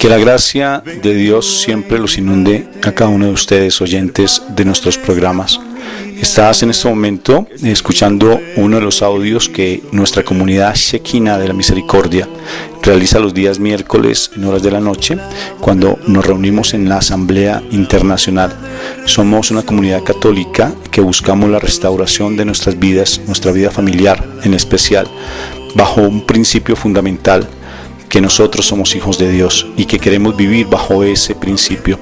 Que la gracia de Dios siempre los inunde a cada uno de ustedes, oyentes de nuestros programas. Estás en este momento escuchando uno de los audios que nuestra comunidad Shekinah de la Misericordia realiza los días miércoles en horas de la noche, cuando nos reunimos en la Asamblea Internacional. Somos una comunidad católica que buscamos la restauración de nuestras vidas, nuestra vida familiar en especial, bajo un principio fundamental: que nosotros somos hijos de Dios y que queremos vivir bajo ese principio,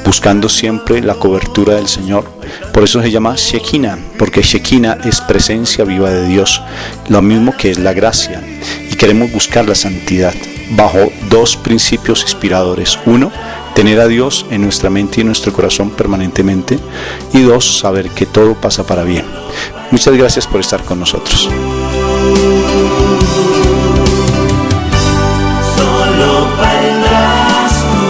buscando siempre la cobertura del Señor. Por eso se llama Shekinah, porque Shekinah es presencia viva de Dios, lo mismo que es la gracia, y queremos buscar la santidad bajo dos principios inspiradores: uno, tener a Dios en nuestra mente y en nuestro corazón permanentemente, y dos, saber que todo pasa para bien. Muchas gracias por estar con nosotros. Solo faltas tú,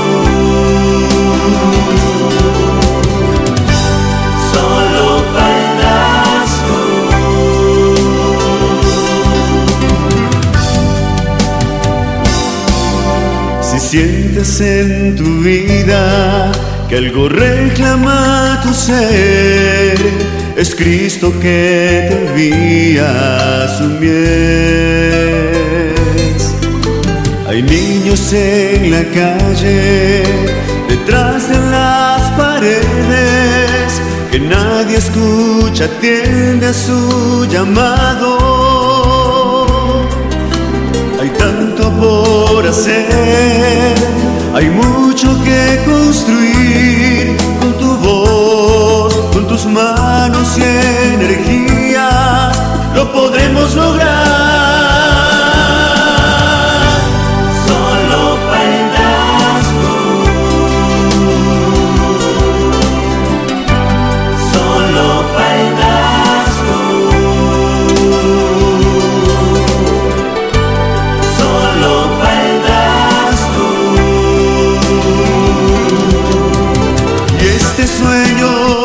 solo faltas tú. Si sientes en tu vida que algo reclama tu ser, es Cristo que te envía su miel. Hay niños en la calle, detrás de las paredes, que nadie escucha, atiende a su llamado. Hay tanto por hacer, hay mucho que construir, con tu voz, con tus manos y energías, lo podremos lograr.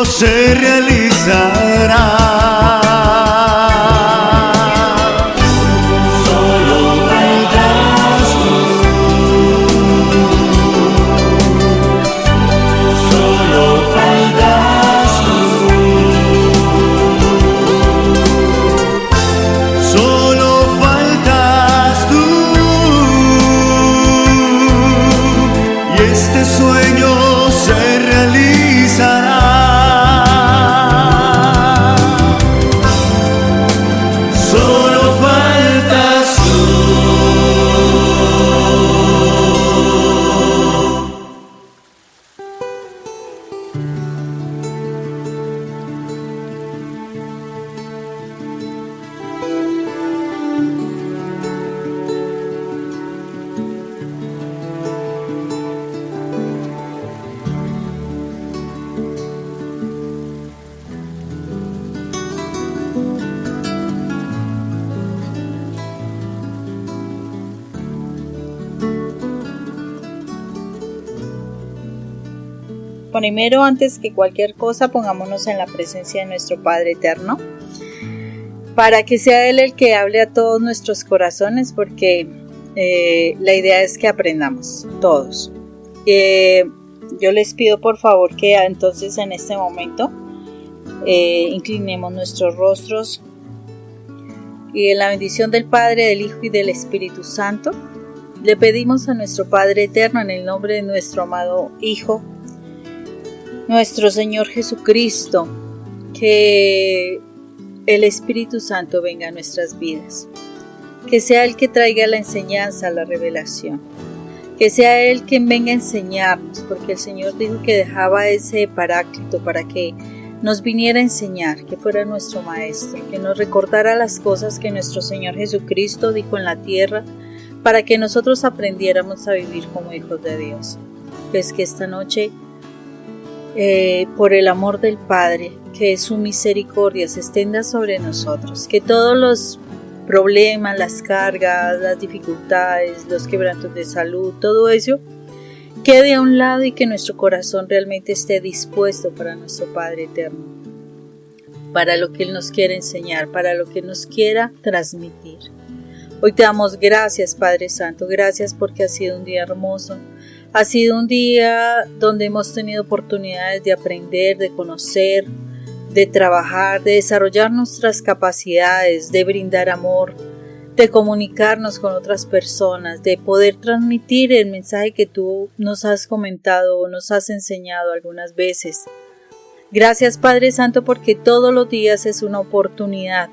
Se realizará. Solo faltas tú, solo faltas tú, solo faltas tú, y este sueño se realizará. Primero, antes que cualquier cosa, pongámonos en la presencia de nuestro Padre Eterno, para que sea Él el que hable a todos nuestros corazones, porque la idea es que aprendamos todos. Yo les pido por favor que entonces en este momento inclinemos nuestros rostros, y en la bendición del Padre, del Hijo y del Espíritu Santo le pedimos a nuestro Padre Eterno, en el nombre de nuestro amado Hijo, nuestro Señor Jesucristo, que el Espíritu Santo venga a nuestras vidas, que sea Él que traiga la enseñanza, la revelación, que sea Él quien venga a enseñarnos, porque el Señor dijo que dejaba ese paráclito para que nos viniera a enseñar, que fuera nuestro Maestro, que nos recordara las cosas que nuestro Señor Jesucristo dijo en la tierra, para que nosotros aprendiéramos a vivir como hijos de Dios. Pues que esta noche, por el amor del Padre, que su misericordia se extienda sobre nosotros, que todos los problemas, las cargas, las dificultades, los quebrantos de salud, todo eso quede a un lado, y que nuestro corazón realmente esté dispuesto para nuestro Padre Eterno, para lo que Él nos quiere enseñar, para lo que nos quiera transmitir. Hoy te damos gracias, Padre Santo, gracias porque ha sido un día hermoso, Ha sido un día donde hemos tenido oportunidades de aprender, de conocer, de trabajar, de desarrollar nuestras capacidades, de brindar amor, de comunicarnos con otras personas, de poder transmitir el mensaje que tú nos has comentado o nos has enseñado algunas veces. Gracias, Padre Santo, porque todos los días es una oportunidad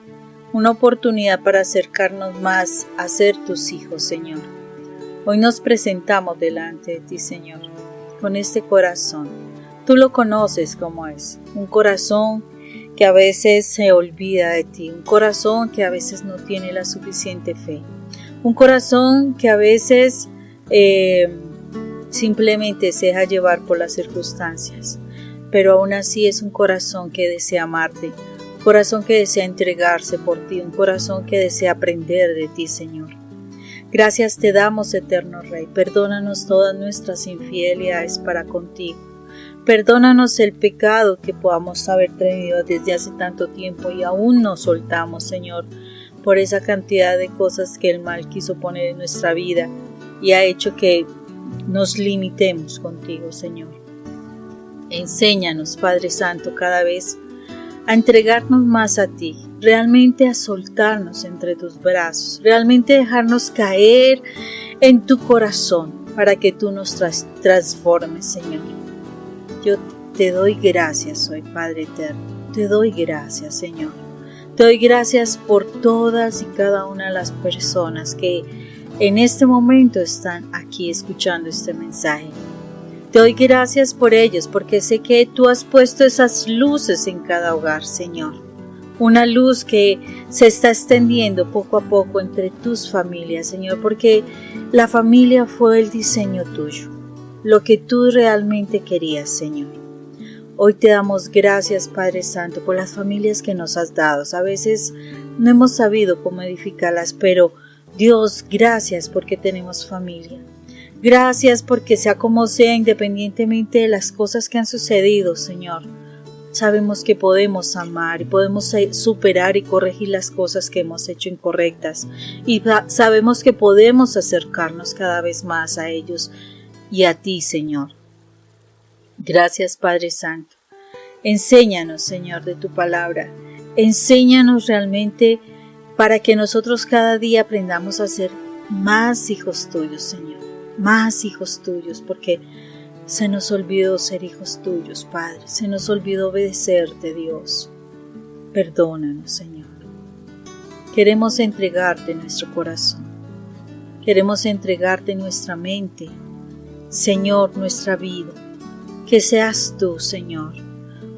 para acercarnos más a ser tus hijos, Señor. Hoy nos presentamos delante de ti, Señor, con este corazón. Tú lo conoces como es, un corazón que a veces se olvida de ti, un corazón que a veces no tiene la suficiente fe, un corazón que a veces simplemente se deja llevar por las circunstancias, pero aún así es un corazón que desea amarte, un corazón que desea entregarse por ti, un corazón que desea aprender de ti, Señor. Gracias te damos, eterno Rey, perdónanos todas nuestras infidelidades para contigo. Perdónanos el pecado que podamos haber tenido desde hace tanto tiempo y aún no soltamos, Señor, por esa cantidad de cosas que el mal quiso poner en nuestra vida y ha hecho que nos limitemos contigo, Señor. Enséñanos, Padre Santo, cada vez a entregarnos más a ti, realmente a soltarnos entre tus brazos, realmente dejarnos caer en tu corazón para que tú nos transformes, Señor. Yo te doy gracias hoy, Padre eterno. Te doy gracias, Señor. Te doy gracias por todas y cada una de las personas que en este momento están aquí escuchando este mensaje. Te doy gracias por ellos, porque sé que tú has puesto esas luces en cada hogar, Señor. Una luz que se está extendiendo poco a poco entre tus familias, Señor, porque la familia fue el diseño tuyo. Lo que tú realmente querías, Señor. Hoy te damos gracias, Padre Santo, por las familias que nos has dado. A veces no hemos sabido cómo edificarlas, pero Dios, gracias porque tenemos familia. Gracias porque sea como sea, independientemente de las cosas que han sucedido, Señor, sabemos que podemos amar y podemos superar y corregir las cosas que hemos hecho incorrectas. Y sabemos que podemos acercarnos cada vez más a ellos y a ti, Señor. Gracias, Padre Santo. Enséñanos, Señor, de tu palabra. Enséñanos realmente para que nosotros cada día aprendamos a ser más hijos tuyos, Señor. Más hijos tuyos, porque se nos olvidó ser hijos tuyos, Padre. Se nos olvidó obedecerte, Dios. Perdónanos, Señor. Queremos entregarte nuestro corazón. Queremos entregarte nuestra mente, Señor, nuestra vida. Que seas tú, Señor,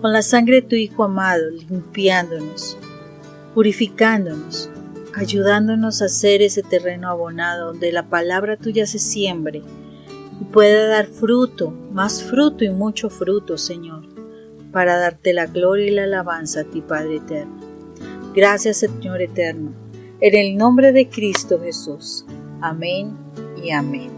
con la sangre de tu Hijo amado, limpiándonos, purificándonos, ayudándonos a hacer ese terreno abonado donde la palabra tuya se siembre y pueda dar fruto, más fruto y mucho fruto, Señor, para darte la gloria y la alabanza a ti, Padre eterno. Gracias, Señor eterno, en el nombre de Cristo Jesús. Amén y amén.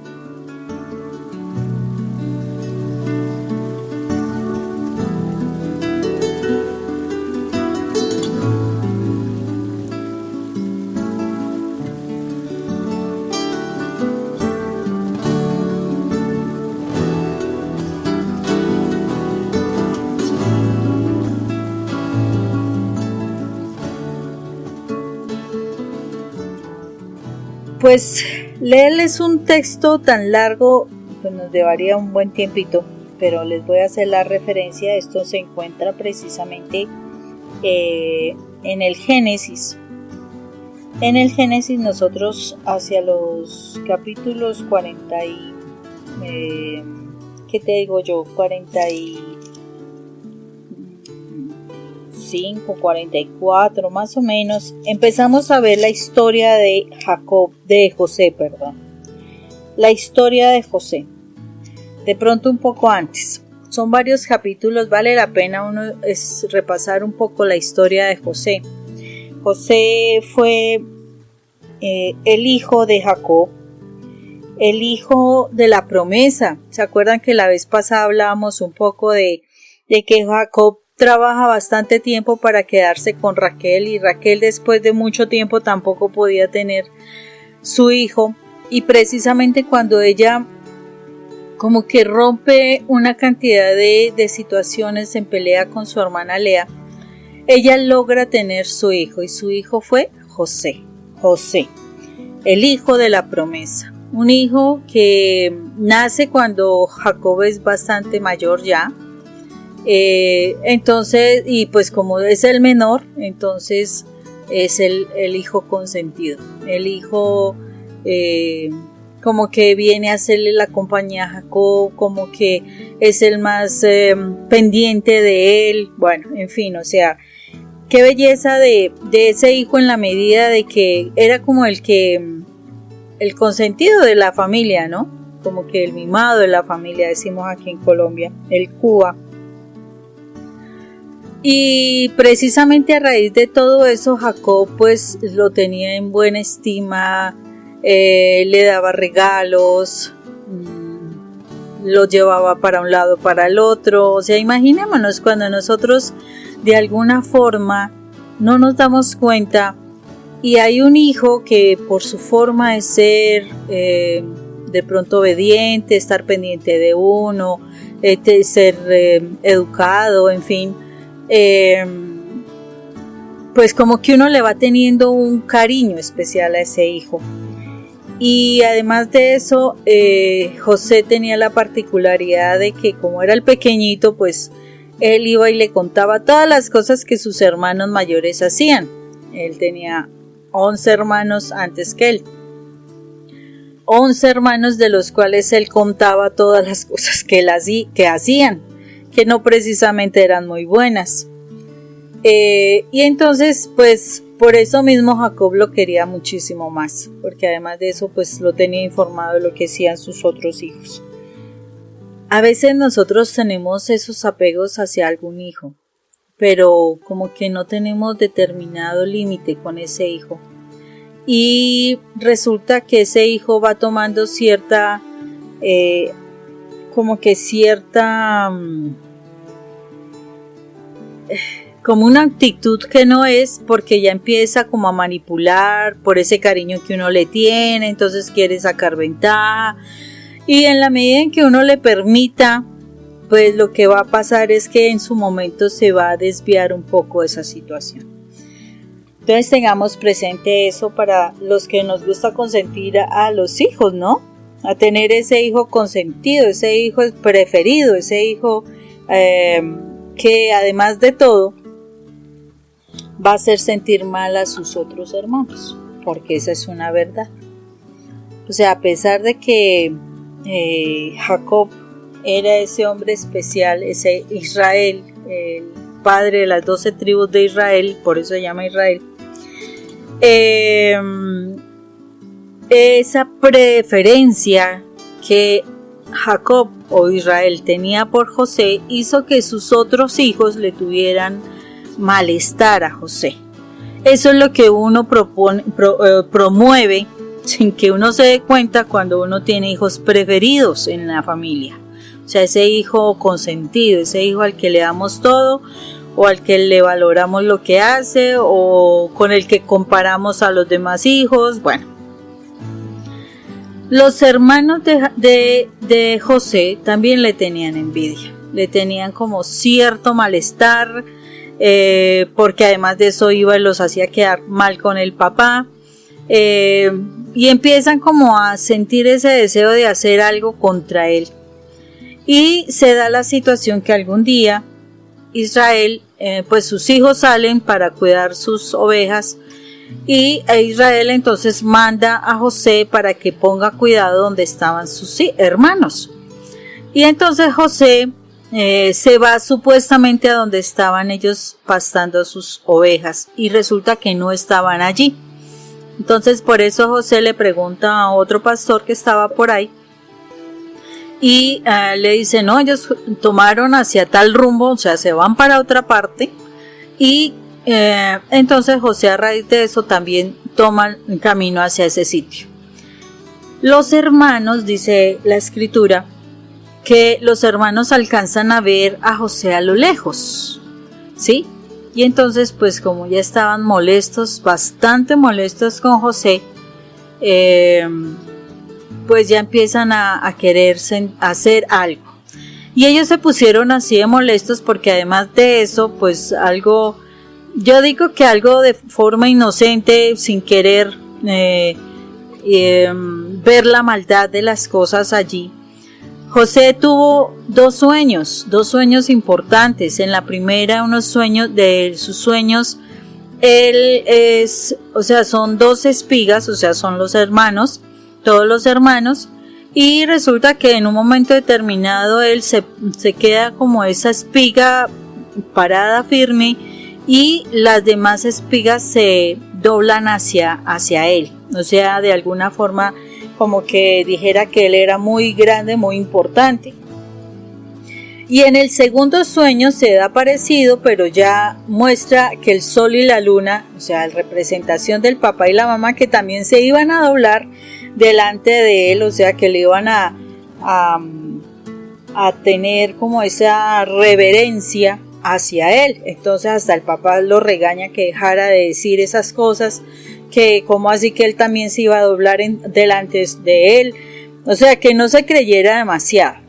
Pues leerles un texto tan largo pues nos llevaría un buen tiempito, pero les voy a hacer la referencia. Esto se encuentra precisamente en el Génesis. En el Génesis nosotros hacia los capítulos 40 y... ¿qué te digo yo? 45, 44 más o menos, empezamos a ver la historia de José. La historia de José. De pronto un poco antes. Son varios capítulos, vale la pena uno repasar un poco la historia de José. José fue el hijo de Jacob, el hijo de la promesa. ¿Se acuerdan que la vez pasada hablábamos un poco de que Jacob trabaja bastante tiempo para quedarse con Raquel, y Raquel después de mucho tiempo tampoco podía tener su hijo, y precisamente cuando ella como que rompe una cantidad de situaciones en pelea con su hermana Lea, ella logra tener su hijo, y su hijo fue José, el hijo de la promesa. Un hijo que nace cuando Jacob es bastante mayor ya. Entonces, y pues como es el menor, entonces es el hijo consentido. El hijo como que viene a hacerle la compañía a Jacob, como que es el más pendiente de él. Bueno, en fin, o sea, qué belleza de ese hijo en la medida de que era como el consentido de la familia, ¿no? Como que el mimado de la familia, decimos aquí en Colombia, el Cuba. Y precisamente a raíz de todo eso, Jacob pues lo tenía en buena estima, le daba regalos, lo llevaba para un lado, para el otro. O sea, imaginémonos cuando nosotros de alguna forma no nos damos cuenta y hay un hijo que por su forma de ser de pronto obediente, estar pendiente de uno, de ser educado, en fin, pues como que uno le va teniendo un cariño especial a ese hijo. Y además de eso, José tenía la particularidad de que como era el pequeñito, pues él iba y le contaba todas las cosas que sus hermanos mayores hacían. Él tenía 11 hermanos antes que él. 11 hermanos de los cuales él contaba todas las cosas que hacían, que no precisamente eran muy buenas. Y entonces, pues, por eso mismo Jacob lo quería muchísimo más, porque además de eso, pues, lo tenía informado de lo que hacían sus otros hijos. A veces nosotros tenemos esos apegos hacia algún hijo, pero como que no tenemos determinado límite con ese hijo. Y resulta que ese hijo va tomando cierta, como una actitud que no es, porque ya empieza como a manipular por ese cariño que uno le tiene, entonces quiere sacar ventaja. Y en la medida en que uno le permita, pues lo que va a pasar es que en su momento se va a desviar un poco esa situación. Entonces tengamos presente eso para los que nos gusta consentir a los hijos, ¿no? A tener ese hijo consentido, ese hijo preferido, ese hijo que además de todo va a hacer sentir mal a sus otros hermanos, porque esa es una verdad. O sea, a pesar de que Jacob era ese hombre especial, ese Israel, el padre de las 12 tribus de Israel, por eso se llama Israel, esa preferencia que Jacob o Israel tenía por José hizo que sus otros hijos le tuvieran malestar a José. Eso es lo que uno promueve sin que uno se dé cuenta cuando uno tiene hijos preferidos en la familia. O sea, ese hijo consentido, ese hijo al que le damos todo, o al que le valoramos lo que hace, o con el que comparamos a los demás hijos. Bueno, los hermanos de José también le tenían envidia, le tenían como cierto malestar, porque además de eso iba y los hacía quedar mal con el papá, y empiezan como a sentir ese deseo de hacer algo contra él. Y se da la situación que algún día Israel, pues sus hijos salen para cuidar sus ovejas, y Israel entonces manda a José para que ponga cuidado donde estaban sus hermanos. Y entonces José se va supuestamente a donde estaban ellos pastando sus ovejas, y resulta que no estaban allí. Entonces por eso José le pregunta a otro pastor que estaba por ahí, y le dice, no, ellos tomaron hacia tal rumbo, o sea, se van para otra parte. Y entonces José, a raíz de eso, también toma el camino hacia ese sitio. Los hermanos, dice la escritura, que los hermanos alcanzan a ver a José a lo lejos, ¿sí? Y entonces, pues como ya estaban molestos, bastante molestos con José, pues ya empiezan a querer hacer algo. Y ellos se pusieron así de molestos porque además de eso, pues algo, yo digo que algo de forma inocente, sin querer ver la maldad de las cosas allí. José tuvo dos sueños importantes. En la primera, de sus sueños, él es, o sea, son dos espigas, o sea, son los hermanos, todos los hermanos, y resulta que en un momento determinado él se queda como esa espiga parada firme y las demás espigas se doblan hacia él, o sea, de alguna forma como que dijera que él era muy grande, muy importante. Y en el segundo sueño se da parecido, pero ya muestra que el sol y la luna, o sea, la representación del papá y la mamá, que también se iban a doblar delante de él, o sea, que le iban a tener como esa reverencia hacia él. Entonces hasta el papá lo regaña que dejara de decir esas cosas, que como así que él también se iba a doblar delante de él, o sea, que no se creyera demasiado.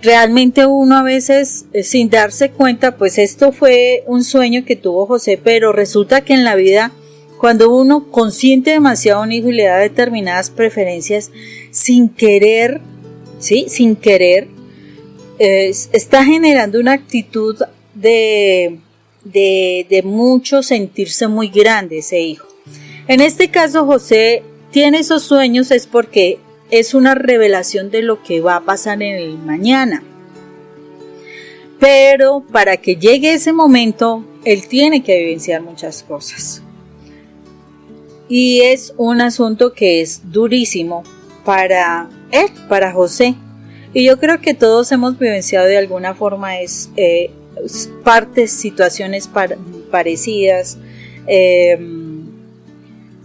Realmente uno a veces, sin darse cuenta, pues esto fue un sueño que tuvo José, pero resulta que en la vida, cuando uno consiente demasiado a un hijo y le da determinadas preferencias, sin querer, ¿sí? Sin querer, está generando una actitud de mucho sentirse muy grande ese hijo. En este caso, José tiene esos sueños es porque es una revelación de lo que va a pasar en el mañana. Pero para que llegue ese momento, él tiene que vivenciar muchas cosas. Y es un asunto que es durísimo para él, para José. Y yo creo que todos hemos vivenciado de alguna forma situaciones parecidas,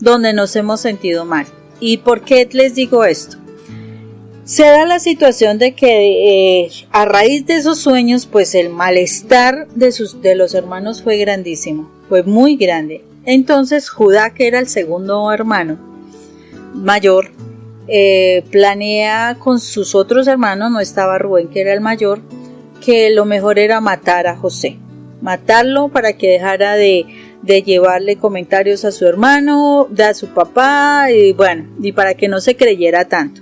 donde nos hemos sentido mal. ¿Y por qué les digo esto? Se da la situación de que a raíz de esos sueños, pues el malestar de los hermanos fue grandísimo, fue muy grande. Entonces Judá, que era el segundo hermano mayor, planea con sus otros hermanos, no estaba Rubén, que era el mayor, que lo mejor era matar a José, matarlo para que dejara de llevarle comentarios a su hermano, a su papá, y bueno, y para que no se creyera tanto.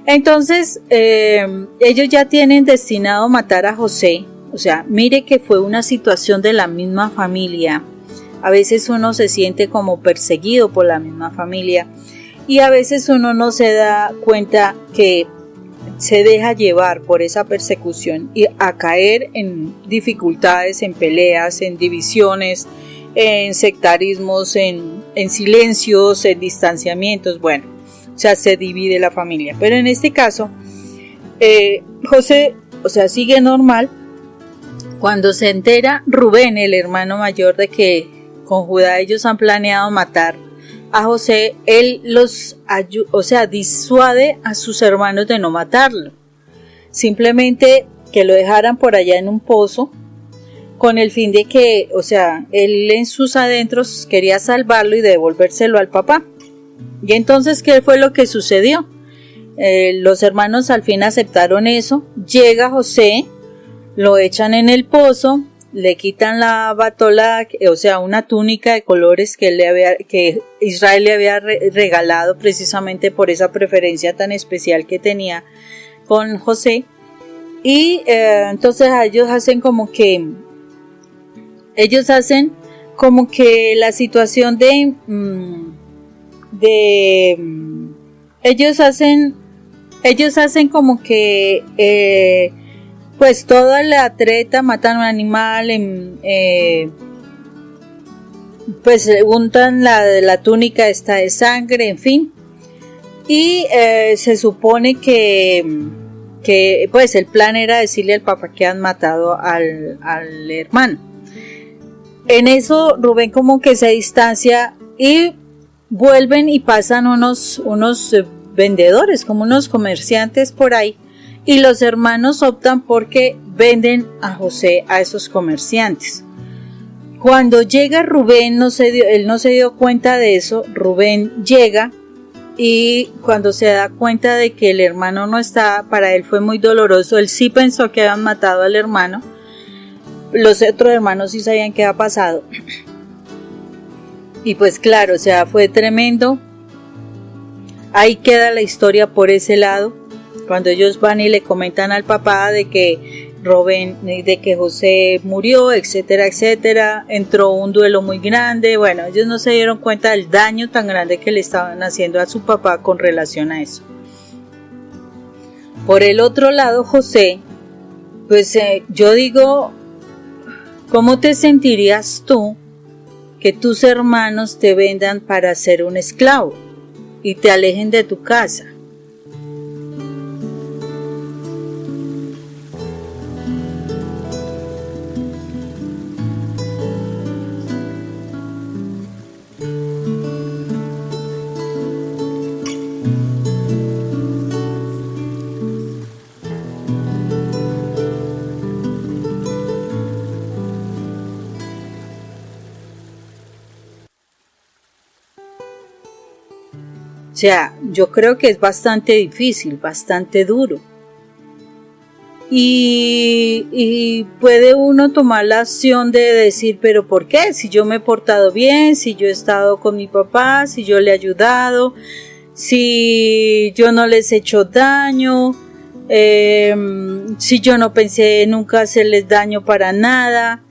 Entonces, ellos ya tienen destinado matar a José. O sea, mire que fue una situación de la misma familia. A veces uno se siente como perseguido por la misma familia y a veces uno no se da cuenta que se deja llevar por esa persecución y a caer en dificultades, en peleas, en divisiones, en sectarismos, en silencios, en distanciamientos, bueno, o sea, se divide la familia. Pero en este caso, José, o sea, sigue normal. Cuando se entera Rubén, el hermano mayor, de que con Judá ellos han planeado matar a José, él disuade a sus hermanos de no matarlo. Simplemente que lo dejaran por allá en un pozo, con el fin de que, o sea, él en sus adentros quería salvarlo y devolvérselo al papá. Y entonces, ¿qué fue lo que sucedió? Los hermanos al fin aceptaron eso. Llega José, lo echan en el pozo, le quitan la batola, o sea, una túnica de colores que Israel le había regalado precisamente por esa preferencia tan especial que tenía con José. Y entonces ellos hacen como que la situación ellos hacen como que pues toda la treta, matan un animal, pues untan la túnica esta de sangre, en fin, y se supone que pues el plan era decirle al papá que han matado al hermano. En eso Rubén como que se distancia y vuelven y pasan unos vendedores, como unos comerciantes por ahí, y los hermanos optan porque venden a José a esos comerciantes. Cuando llega Rubén, él no se dio cuenta de eso. Rubén llega y cuando se da cuenta de que el hermano no está, para él fue muy doloroso. Él sí pensó que habían matado al hermano. Los otros hermanos sí sabían qué había pasado. Y pues claro, o sea, fue tremendo. Ahí queda la historia por ese lado. Cuando ellos van y le comentan al papá de que José murió, etcétera, etcétera, entró un duelo muy grande. Bueno, ellos no se dieron cuenta del daño tan grande que le estaban haciendo a su papá con relación a eso. Por el otro lado, José, pues yo digo, ¿cómo te sentirías tú que tus hermanos te vendan para ser un esclavo y te alejen de tu casa? O sea, yo creo que es bastante difícil, bastante duro. Y puede uno tomar la acción de decir, pero ¿por qué? Si yo me he portado bien, si yo he estado con mi papá, si yo le he ayudado, si yo no les he hecho daño, si yo no pensé nunca hacerles daño para nada.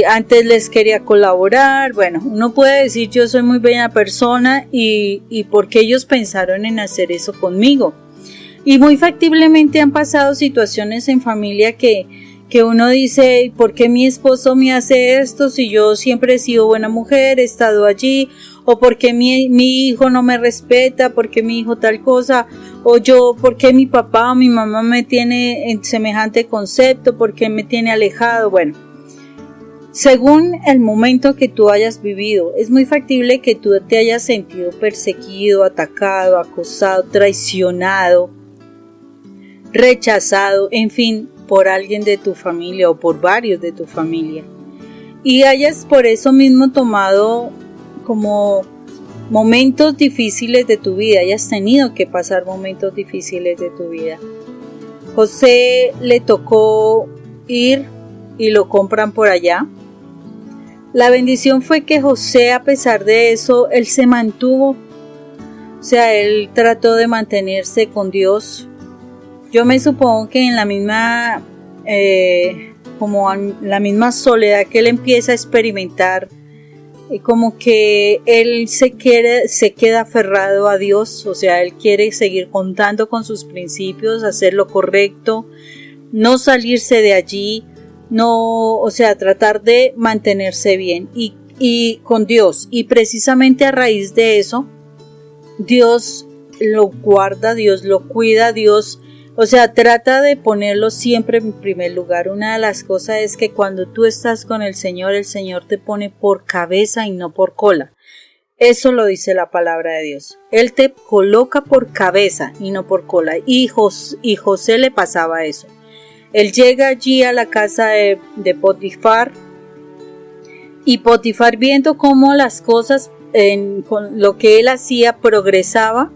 Antes les quería colaborar. Bueno, uno puede decir yo soy muy buena persona y porque ellos pensaron en hacer eso conmigo. Y muy factiblemente han pasado situaciones en familia que uno dice, ¿por qué mi esposo me hace esto si yo siempre he sido buena mujer, he estado allí? O ¿por qué mi hijo no me respeta? ¿Por qué mi hijo tal cosa? O yo, ¿por qué mi papá o mi mamá me tiene en semejante concepto? ¿Por qué me tiene alejado? Bueno, según el momento que tú hayas vivido, es muy factible que tú te hayas sentido perseguido, atacado, acosado, traicionado, rechazado, en fin, por alguien de tu familia o por varios de tu familia. Y hayas por eso mismo tomado como momentos difíciles de tu vida, hayas tenido que pasar momentos difíciles de tu vida. José le tocó ir y lo compran por allá. La bendición fue que José, a pesar de eso, él se mantuvo. O sea, él trató de mantenerse con Dios. Yo me supongo que en la misma, como en la misma soledad que él empieza a experimentar, como que él se queda aferrado a Dios. O sea, él quiere seguir contando con sus principios, hacer lo correcto, no salirse de allí. No, o sea, tratar de mantenerse bien y con Dios. Y precisamente a raíz de eso, Dios lo guarda, Dios lo cuida, Dios, o sea, trata de ponerlo siempre en primer lugar. Una de las cosas es que cuando tú estás con el Señor te pone por cabeza y no por cola. Eso lo dice la palabra de Dios. Él te coloca por cabeza y no por cola. Y José le pasaba eso. Él llega allí a la casa de Potifar y Potifar, viendo cómo las cosas con lo que él hacía progresaba,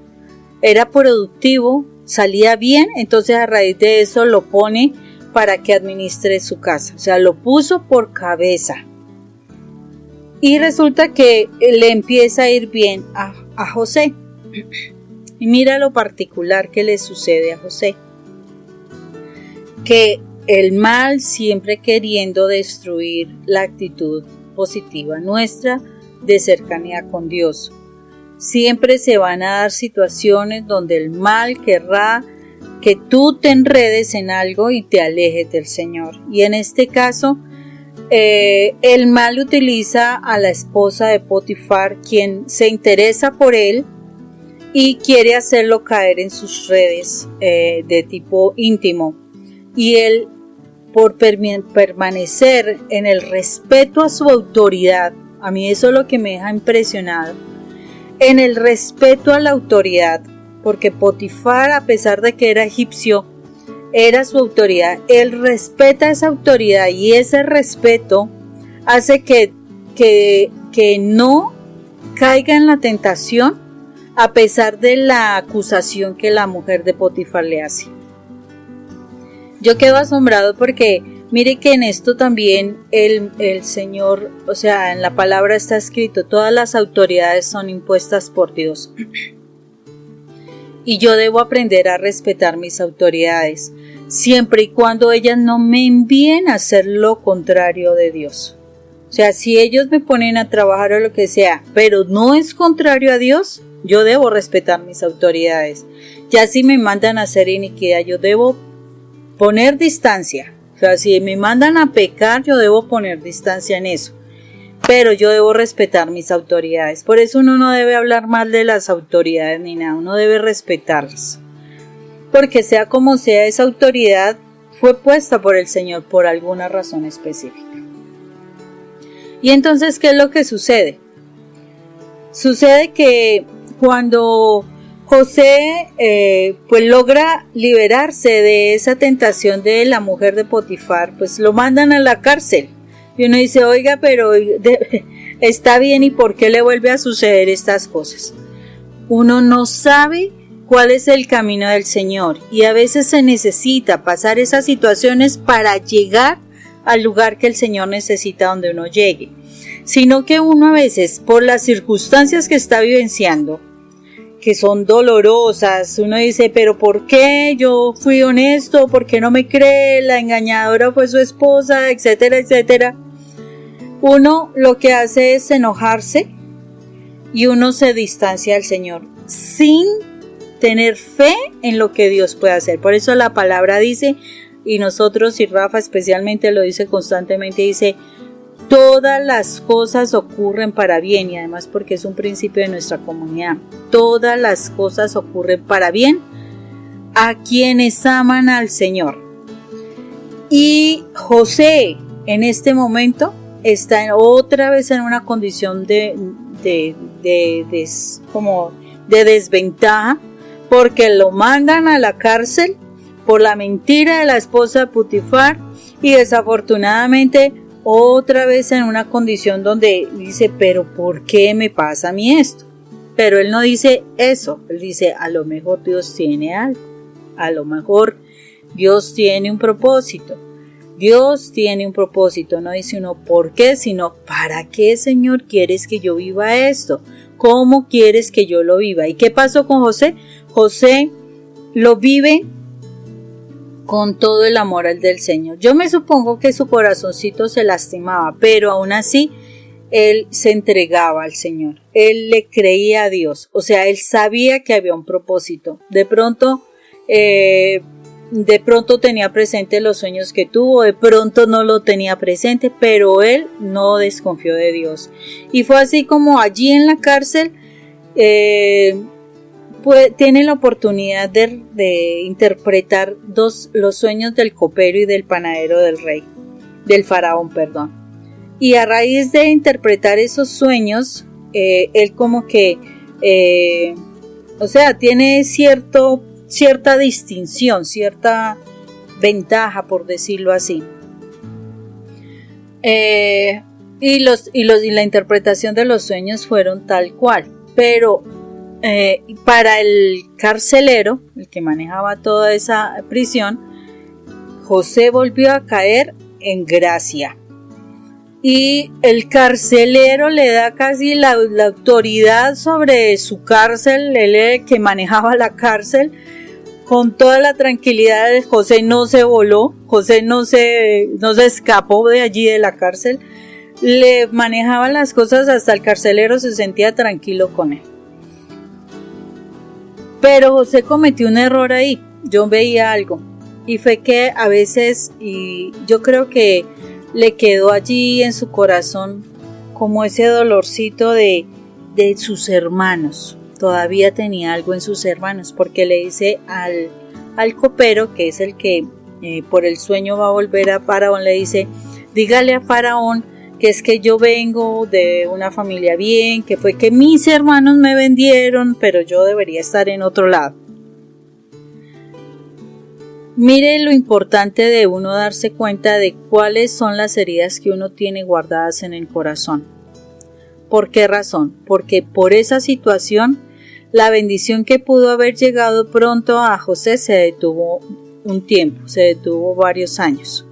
era productivo, salía bien, entonces a raíz de eso lo pone para que administre su casa, o sea, lo puso por cabeza. Y resulta que le empieza a ir bien a José. Y mira lo particular que le sucede a José. Que el mal siempre queriendo destruir la actitud positiva nuestra de cercanía con Dios. Siempre se van a dar situaciones donde el mal querrá que tú te enredes en algo y te alejes del Señor. Y en este caso, el mal utiliza a la esposa de Potifar, quien se interesa por él y quiere hacerlo caer en sus redes de tipo íntimo. Y él, por permanecer en el respeto a su autoridad, a mí eso es lo que me deja impresionado, en el respeto a la autoridad, porque Potifar, a pesar de que era egipcio, era su autoridad. Él respeta esa autoridad y ese respeto hace que no caiga en la tentación a pesar de la acusación que la mujer de Potifar le hace. Yo quedo asombrado porque mire que en esto también el Señor, o sea, en la palabra está escrito, todas las autoridades son impuestas por Dios. Y yo debo aprender a respetar mis autoridades, siempre y cuando ellas no me envíen a hacer lo contrario de Dios. O sea, si ellos me ponen a trabajar o lo que sea, pero no es contrario a Dios, yo debo respetar mis autoridades. Ya si me mandan a hacer iniquidad, yo debo poner distancia. O sea, si me mandan a pecar, yo debo poner distancia en eso. Pero yo debo respetar mis autoridades. Por eso uno no debe hablar mal de las autoridades ni nada. Uno debe respetarlas. Porque sea como sea, esa autoridad fue puesta por el Señor por alguna razón específica. Y entonces, ¿qué es lo que sucede? Sucede que cuando José pues logra liberarse de esa tentación de la mujer de Potifar, pues lo mandan a la cárcel. Y uno dice, oiga, pero está bien, ¿y por qué le vuelve a suceder estas cosas? Uno no sabe cuál es el camino del Señor y a veces se necesita pasar esas situaciones para llegar al lugar que el Señor necesita donde uno llegue. Sino que uno a veces, por las circunstancias que está vivenciando, que son dolorosas, uno dice, pero ¿por qué yo fui honesto? ¿Por qué no me cree? La engañadora fue su esposa, etcétera, etcétera. Uno lo que hace es enojarse y uno se distancia del Señor sin tener fe en lo que Dios puede hacer. Por eso la palabra dice, y nosotros, y Rafa especialmente lo dice constantemente, dice, todas las cosas ocurren para bien, y además porque es un principio de nuestra comunidad. Todas las cosas ocurren para bien a quienes aman al Señor. Y José en este momento está otra vez en una condición de desventaja, porque lo mandan a la cárcel por la mentira de la esposa de Potifar y desafortunadamente otra vez en una condición donde dice, pero ¿por qué me pasa a mí esto? Pero él no dice eso, él dice, a lo mejor Dios tiene algo, a lo mejor Dios tiene un propósito. Dios tiene un propósito, no dice uno ¿por qué? Sino ¿para qué, Señor, quieres que yo viva esto? ¿Cómo quieres que yo lo viva? ¿Y qué pasó con José? José lo vive con todo el amor al del Señor. Yo me supongo que su corazoncito se lastimaba, pero aún así él se entregaba al Señor. Él le creía a Dios, o sea, él sabía que había un propósito. De pronto tenía presente los sueños que tuvo, de pronto no lo tenía presente, pero él no desconfió de Dios. Y fue así como allí en la cárcel tiene la oportunidad de interpretar los sueños del copero y del panadero del faraón. Y a raíz de interpretar esos sueños, él como que, tiene cierta distinción, cierta ventaja, por decirlo así. Y la interpretación de los sueños fueron tal cual, pero para el carcelero, el que manejaba toda esa prisión, José volvió a caer en gracia. Y el carcelero le da casi la autoridad sobre su cárcel, él era el que manejaba la cárcel, con toda la tranquilidad. José no se voló, José no se escapó de allí de la cárcel, le manejaba las cosas, hasta el carcelero se sentía tranquilo con él. Pero José cometió un error ahí, yo veía algo, y fue que a veces, y yo creo que le quedó allí en su corazón como ese dolorcito de sus hermanos. Todavía tenía algo en sus hermanos, porque le dice al copero, que es el que por el sueño va a volver a Faraón, le dice, dígale a Faraón que es que yo vengo de una familia bien, que fue que mis hermanos me vendieron, pero yo debería estar en otro lado. Mire lo importante de uno darse cuenta de cuáles son las heridas que uno tiene guardadas en el corazón. ¿Por qué razón? Porque por esa situación la bendición que pudo haber llegado pronto a José se detuvo un tiempo, se detuvo varios años,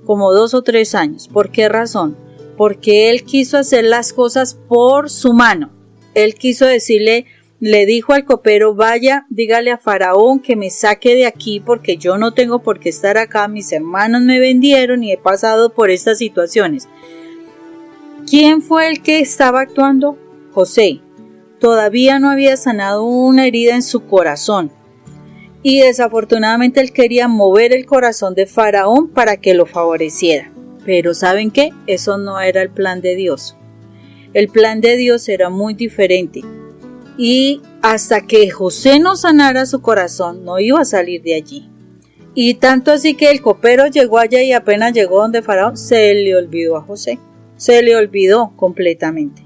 como 2 o 3 años. ¿Por qué razón? Porque él quiso hacer las cosas por su mano. Él quiso decirle, le dijo al copero, vaya, dígale a Faraón que me saque de aquí porque yo no tengo por qué estar acá, mis hermanos me vendieron y he pasado por estas situaciones. ¿Quién fue el que estaba actuando? José. Todavía no había sanado una herida en su corazón y desafortunadamente él quería mover el corazón de Faraón para que lo favoreciera. Pero ¿saben qué? Eso no era el plan de Dios. El plan de Dios era muy diferente. Y hasta que José no sanara su corazón, no iba a salir de allí. Y tanto así que el copero llegó allá y apenas llegó donde Faraón, se le olvidó a José. Se le olvidó completamente.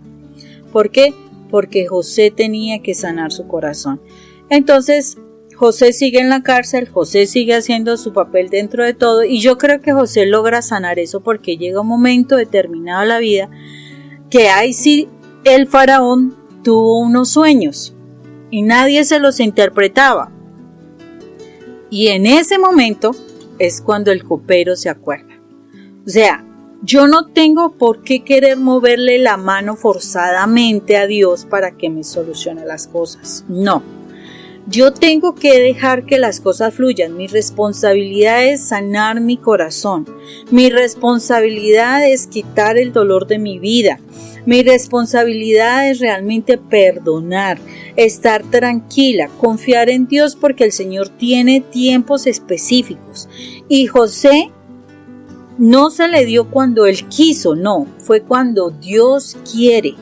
¿Por qué? Porque José tenía que sanar su corazón. Entonces, José sigue en la cárcel, José sigue haciendo su papel dentro de todo, y yo creo que José logra sanar eso porque llega un momento determinado en la vida que ahí sí el faraón tuvo unos sueños y nadie se los interpretaba. Y en ese momento es cuando el copero se acuerda. O sea, yo no tengo por qué querer moverle la mano forzadamente a Dios para que me solucione las cosas. No. Yo tengo que dejar que las cosas fluyan. Mi responsabilidad es sanar mi corazón. Mi responsabilidad es quitar el dolor de mi vida. Mi responsabilidad es realmente perdonar, estar tranquila, confiar en Dios porque el Señor tiene tiempos específicos. Y José no se le dio cuando él quiso, no, fue cuando Dios quiere.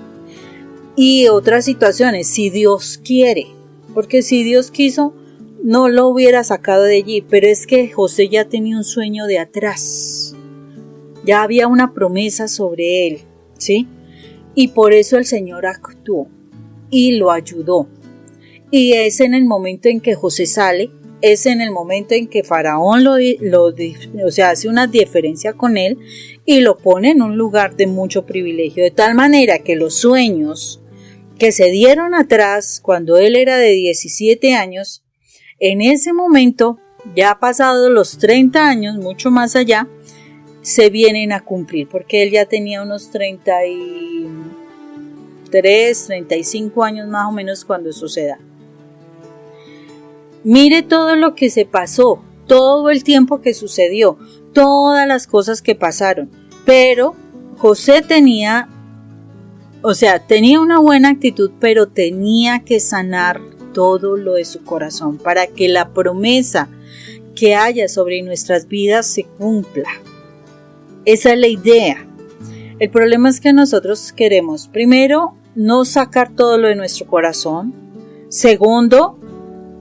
Y otras situaciones, si Dios quiere, porque si Dios quiso, no lo hubiera sacado de allí, pero es que José ya tenía un sueño de atrás, ya había una promesa sobre él, ¿sí? Y por eso el Señor actuó y lo ayudó. Y es en el momento en que José sale, es en el momento en que Faraón hace una diferencia con él y lo pone en un lugar de mucho privilegio, de tal manera que los sueños que se dieron atrás cuando él era de 17 años, en ese momento, ya pasados los 30 años, mucho más allá, se vienen a cumplir, porque él ya tenía unos 33, 35 años más o menos cuando suceda. Mire todo lo que se pasó, todo el tiempo que sucedió, todas las cosas que pasaron, pero José tenía una buena actitud, pero tenía que sanar todo lo de su corazón para que la promesa que haya sobre nuestras vidas se cumpla. Esa es la idea. El problema es que nosotros queremos, primero, no sacar todo lo de nuestro corazón. Segundo,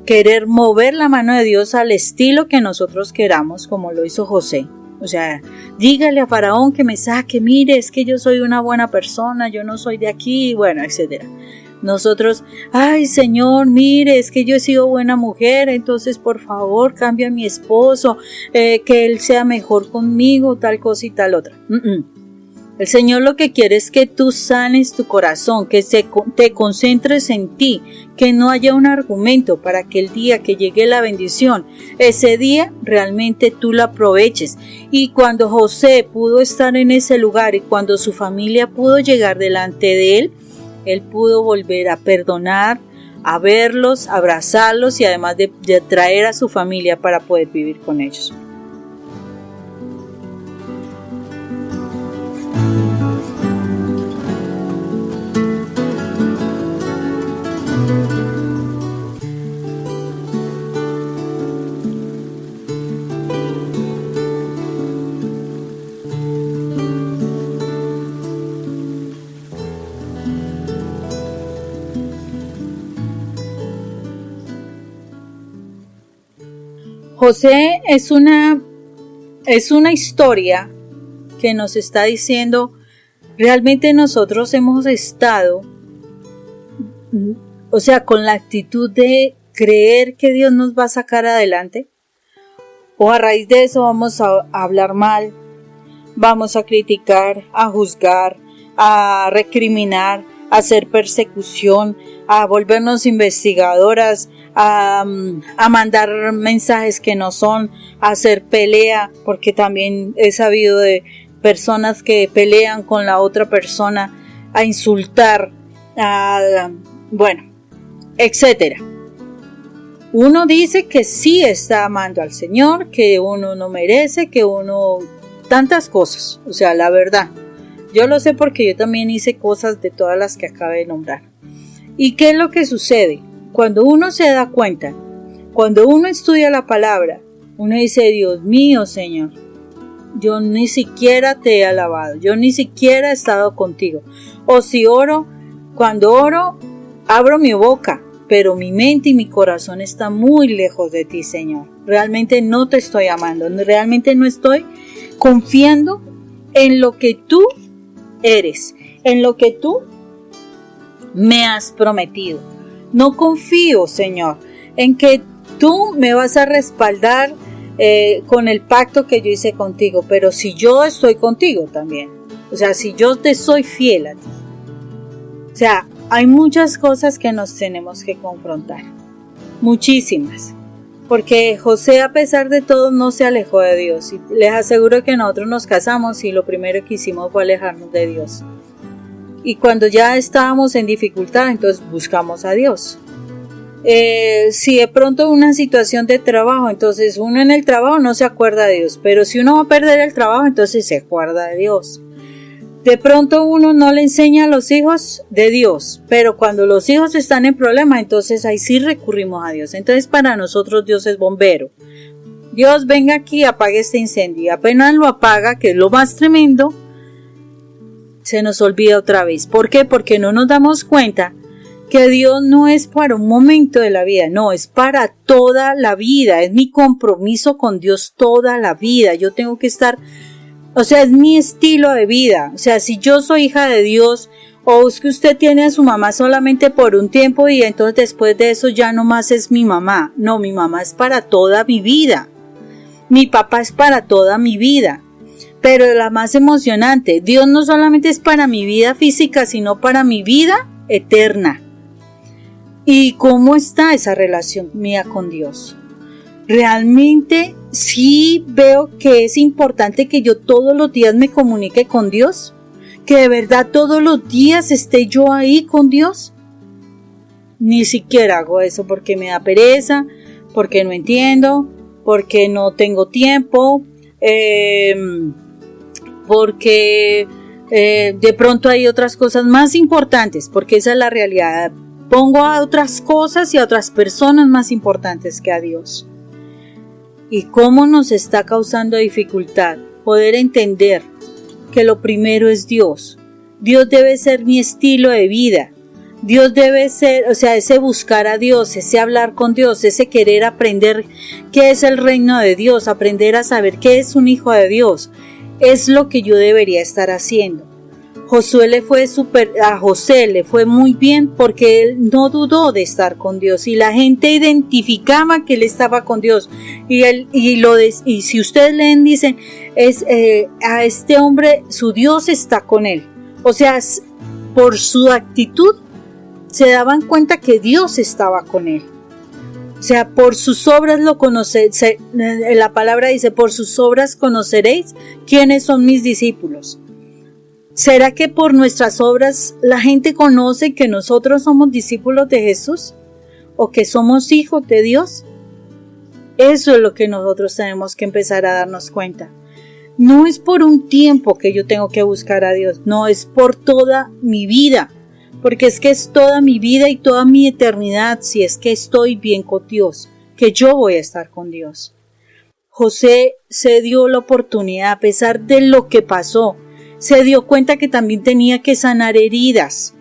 querer mover la mano de Dios al estilo que nosotros queramos, como lo hizo José. O sea, dígale a Faraón que me saque, mire, es que yo soy una buena persona, yo no soy de aquí, bueno, etcétera. Nosotros, ay Señor, mire, es que yo he sido buena mujer, entonces por favor cambia a mi esposo, que él sea mejor conmigo, tal cosa y tal otra. El Señor lo que quiere es que tú sanes tu corazón, que te concentres en ti, que no haya un argumento para que el día que llegue la bendición, ese día realmente tú lo aproveches. Y cuando José pudo estar en ese lugar y cuando su familia pudo llegar delante de él pudo volver a perdonar, a verlos, abrazarlos y además de traer a su familia para poder vivir con ellos. José es una historia que nos está diciendo, realmente nosotros hemos estado, con la actitud de creer que Dios nos va a sacar adelante, o a raíz de eso vamos a hablar mal, vamos a criticar, a juzgar, a recriminar, hacer persecución, a volvernos investigadoras, a mandar mensajes que no son, a hacer pelea, porque también he sabido de personas que pelean con la otra persona, a insultar, etcétera. Uno dice que sí está amando al Señor, que uno no merece, que uno... tantas cosas, o sea, la verdad. Yo lo sé porque yo también hice cosas de todas las que acabé de nombrar. ¿Y qué es lo que sucede? Cuando uno se da cuenta, cuando uno estudia la palabra, uno dice, Dios mío, Señor, yo ni siquiera te he alabado, yo ni siquiera he estado contigo. O si oro, cuando oro, abro mi boca, pero mi mente y mi corazón están muy lejos de ti, Señor. Realmente no te estoy amando, realmente no estoy confiando en lo que tú eres, en lo que tú me has prometido. No confío, Señor, en que tú me vas a respaldar con el pacto que yo hice contigo, pero si yo estoy contigo también, o sea, si yo te soy fiel a ti. O sea, hay muchas cosas que nos tenemos que confrontar, muchísimas, porque José, a pesar de todo, no se alejó de Dios, y les aseguro que nosotros nos casamos y lo primero que hicimos fue alejarnos de Dios. Y cuando ya estábamos en dificultad, entonces buscamos a Dios. Si de pronto una situación de trabajo, entonces uno en el trabajo no se acuerda de Dios, pero si uno va a perder el trabajo, entonces se acuerda de Dios. De pronto uno no le enseña a los hijos de Dios, pero cuando los hijos están en problemas, entonces ahí sí recurrimos a Dios. Entonces para nosotros Dios es bombero. Dios, venga aquí, apague este incendio. Apenas lo apaga, que es lo más tremendo, se nos olvida otra vez. ¿Por qué? Porque no nos damos cuenta que Dios no es para un momento de la vida, no, es para toda la vida. Es mi compromiso con Dios toda la vida. Yo tengo que estar, o sea, es mi estilo de vida. O sea, si yo soy hija de Dios, o es que usted tiene a su mamá solamente por un tiempo y entonces después de eso ya no más es mi mamá. No, mi mamá es para toda mi vida. Mi papá es para toda mi vida. Pero la más emocionante, Dios no solamente es para mi vida física, sino para mi vida eterna. ¿Y cómo está esa relación mía con Dios? ¿Realmente sí veo que es importante que yo todos los días me comunique con Dios? ¿Que de verdad todos los días esté yo ahí con Dios? Ni siquiera hago eso porque me da pereza, porque no entiendo, porque no tengo tiempo, porque de pronto hay otras cosas más importantes, porque esa es la realidad. Pongo a otras cosas y a otras personas más importantes que a Dios. ¿Y cómo nos está causando dificultad poder entender que lo primero es Dios? Dios debe ser mi estilo de vida. Dios debe ser, o sea, ese buscar a Dios, ese hablar con Dios, ese querer aprender qué es el reino de Dios, aprender a saber qué es un hijo de Dios. Es lo que yo debería estar haciendo. A José le fue muy bien porque él no dudó de estar con Dios y la gente identificaba que él estaba con Dios y si ustedes leen dicen a este hombre su Dios está con él, o sea, por su actitud se daban cuenta que Dios estaba con él. O sea, por sus obras lo conoceréis, la palabra dice, por sus obras conoceréis quiénes son mis discípulos. ¿Será que por nuestras obras la gente conoce que nosotros somos discípulos de Jesús? ¿O que somos hijos de Dios? Eso es lo que nosotros tenemos que empezar a darnos cuenta. No es por un tiempo que yo tengo que buscar a Dios, no, es por toda mi vida. Porque es que es toda mi vida y toda mi eternidad, si es que estoy bien con Dios, que yo voy a estar con Dios. José se dio la oportunidad, a pesar de lo que pasó, se dio cuenta que también tenía que sanar heridas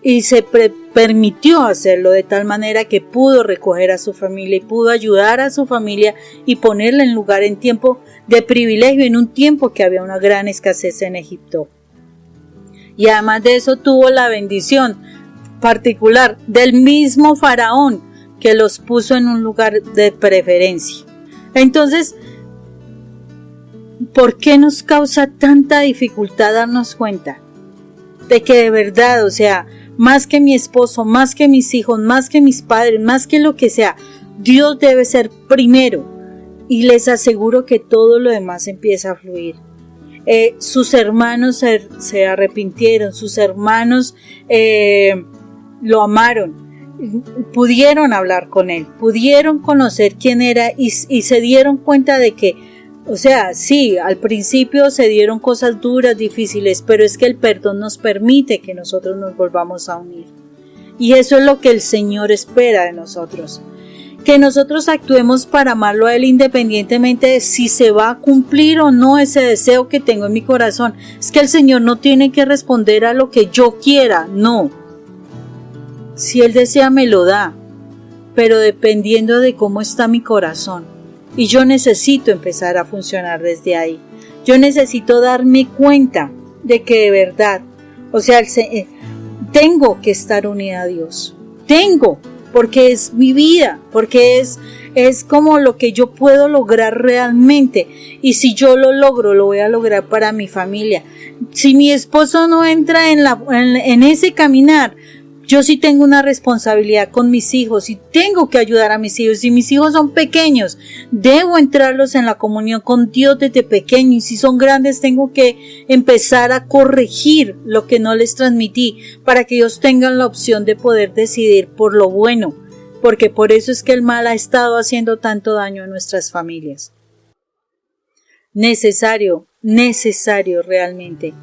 y se permitió hacerlo de tal manera que pudo recoger a su familia y pudo ayudar a su familia y ponerla en lugar en tiempo de privilegio, en un tiempo que había una gran escasez en Egipto. Y además de eso tuvo la bendición particular del mismo faraón que los puso en un lugar de preferencia. Entonces, ¿por qué nos causa tanta dificultad darnos cuenta de que de verdad, o sea, más que mi esposo, más que mis hijos, más que mis padres, más que lo que sea. Dios debe ser primero y les aseguro que todo lo demás empieza a fluir. Sus hermanos se arrepintieron, sus hermanos lo amaron, pudieron hablar con él, pudieron conocer quién era y se dieron cuenta de que, o sea, sí, al principio se dieron cosas duras, difíciles, pero es que el perdón nos permite que nosotros nos volvamos a unir. Y eso es lo que el Señor espera de nosotros. Que nosotros actuemos para amarlo a Él independientemente de si se va a cumplir o no ese deseo que tengo en mi corazón. Es que el Señor no tiene que responder a lo que yo quiera, no. Si Él desea me lo da, pero dependiendo de cómo está mi corazón. Y yo necesito empezar a funcionar desde ahí. Yo necesito darme cuenta de que de verdad, o sea, tengo que estar unida a Dios. Porque es mi vida, porque es como lo que yo puedo lograr realmente. Y si yo lo logro, lo voy a lograr para mi familia. Si mi esposo no entra en ese caminar, yo sí tengo una responsabilidad con mis hijos y tengo que ayudar a mis hijos. Si mis hijos son pequeños, debo entrarlos en la comunión con Dios desde pequeños. Y si son grandes, tengo que empezar a corregir lo que no les transmití para que ellos tengan la opción de poder decidir por lo bueno. Porque por eso es que el mal ha estado haciendo tanto daño a nuestras familias. Necesario realmente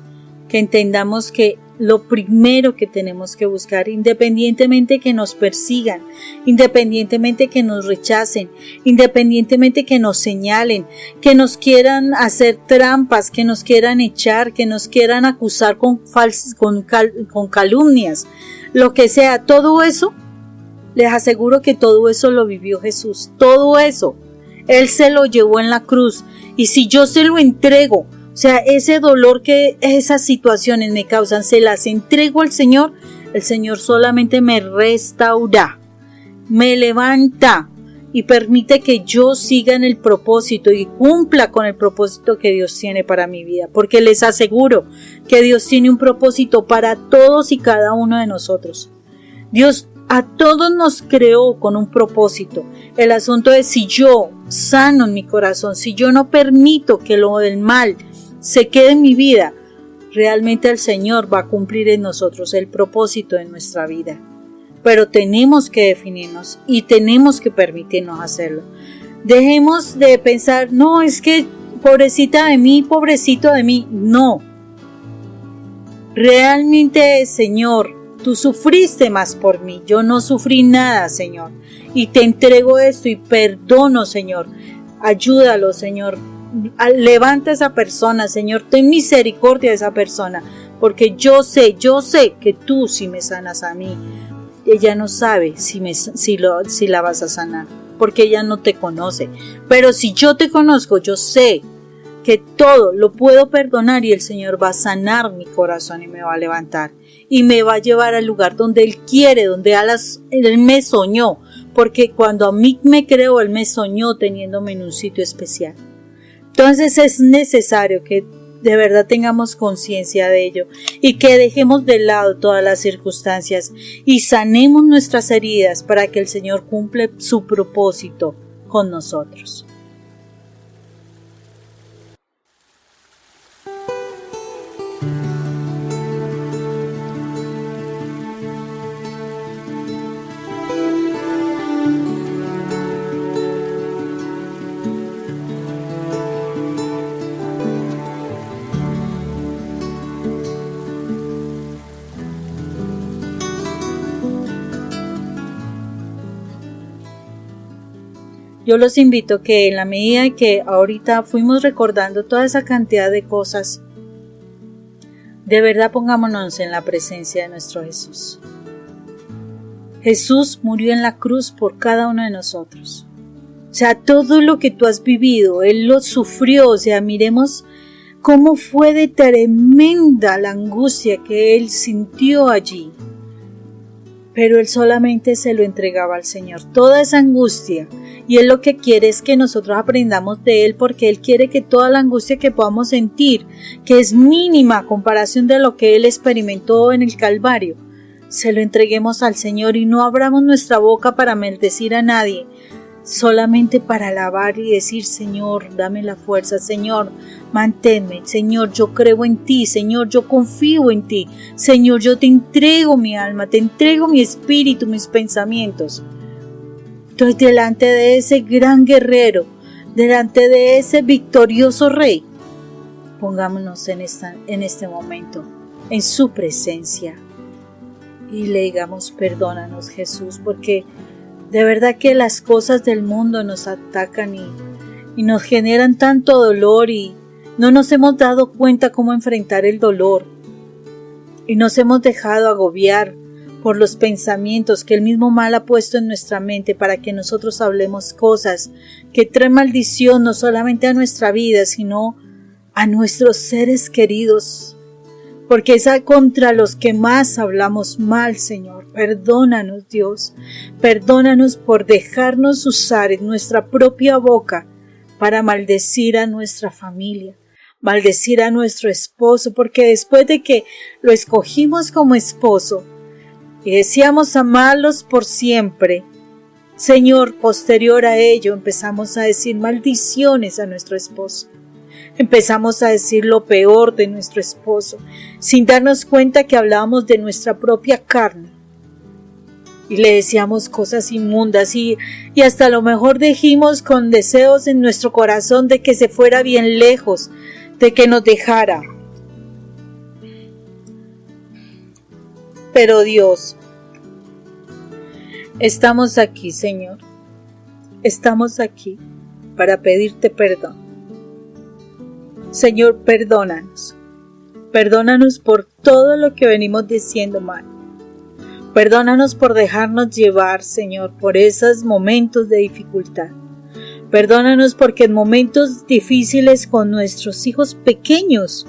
que entendamos que lo primero que tenemos que buscar, independientemente que nos persigan, independientemente que nos rechacen, independientemente que nos señalen, que nos quieran hacer trampas, que nos quieran echar, que nos quieran acusar con calumnias, lo que sea, todo eso, les aseguro que todo eso lo vivió Jesús, todo eso, Él se lo llevó en la cruz, y si yo se lo entrego, o sea, ese dolor que esas situaciones me causan, se las entrego al Señor, el Señor solamente me restaura, me levanta y permite que yo siga en el propósito y cumpla con el propósito que Dios tiene para mi vida, porque les aseguro que Dios tiene un propósito para todos y cada uno de nosotros. Dios a todos nos creó con un propósito. El asunto es si yo sano en mi corazón, si yo no permito que lo del mal se quede en mi vida, realmente el Señor va a cumplir en nosotros el propósito de nuestra vida. Pero tenemos que definirnos y tenemos que permitirnos hacerlo. Dejemos de pensar, no, es que pobrecita de mí, pobrecito de mí. No. Realmente, Señor, tú sufriste más por mí. Yo no sufrí nada, Señor. Y te entrego esto y perdono, Señor. Ayúdalo, Señor. Levanta a esa persona, Señor, ten misericordia de esa persona, porque yo sé que tú sí me sanas a mí. Ella no sabe si la vas a sanar, porque ella no te conoce, pero si yo te conozco, yo sé que todo lo puedo perdonar y el Señor va a sanar mi corazón y me va a levantar y me va a llevar al lugar donde Él quiere, donde Él me soñó, porque cuando a mí me creó, Él me soñó teniéndome en un sitio especial. Entonces es necesario que de verdad tengamos conciencia de ello y que dejemos de lado todas las circunstancias y sanemos nuestras heridas para que el Señor cumpla su propósito con nosotros. Yo los invito que en la medida que ahorita fuimos recordando toda esa cantidad de cosas, de verdad pongámonos en la presencia de nuestro Jesús. Jesús murió en la cruz por cada uno de nosotros. O sea, todo lo que tú has vivido, Él lo sufrió. O sea, miremos cómo fue de tremenda la angustia que Él sintió allí. Pero Él solamente se lo entregaba al Señor, toda esa angustia. Y Él lo que quiere es que nosotros aprendamos de Él, porque Él quiere que toda la angustia que podamos sentir, que es mínima a comparación de lo que Él experimentó en el Calvario, se lo entreguemos al Señor y no abramos nuestra boca para maldecir a nadie, solamente para alabar y decir: Señor, dame la fuerza, Señor, manténme, Señor, yo creo en ti, Señor, yo confío en ti, Señor, yo te entrego mi alma, te entrego mi espíritu, mis pensamientos. Estoy delante de ese gran guerrero, delante de ese victorioso Rey. Pongámonos en este momento, en su presencia, y le digamos: perdónanos, Jesús, porque de verdad que las cosas del mundo nos atacan y nos generan tanto dolor, y no nos hemos dado cuenta cómo enfrentar el dolor, y nos hemos dejado agobiar por los pensamientos que el mismo mal ha puesto en nuestra mente para que nosotros hablemos cosas que traen maldición no solamente a nuestra vida, sino a nuestros seres queridos, porque es contra los que más hablamos mal, Señor. Perdónanos, Dios, perdónanos por dejarnos usar en nuestra propia boca para maldecir a nuestra familia, maldecir a nuestro esposo, porque después de que lo escogimos como esposo y deseamos amarlos por siempre, Señor, posterior a ello empezamos a decir maldiciones a nuestro esposo. Empezamos a decir lo peor de nuestro esposo, sin darnos cuenta que hablábamos de nuestra propia carne. Y le decíamos cosas inmundas y hasta a lo mejor dijimos con deseos en nuestro corazón de que se fuera bien lejos, de que nos dejara. Pero Dios, estamos aquí, Señor. Estamos aquí para pedirte perdón. Señor, perdónanos. Perdónanos por todo lo que venimos diciendo mal. Perdónanos por dejarnos llevar, Señor, por esos momentos de dificultad. Perdónanos porque en momentos difíciles con nuestros hijos pequeños,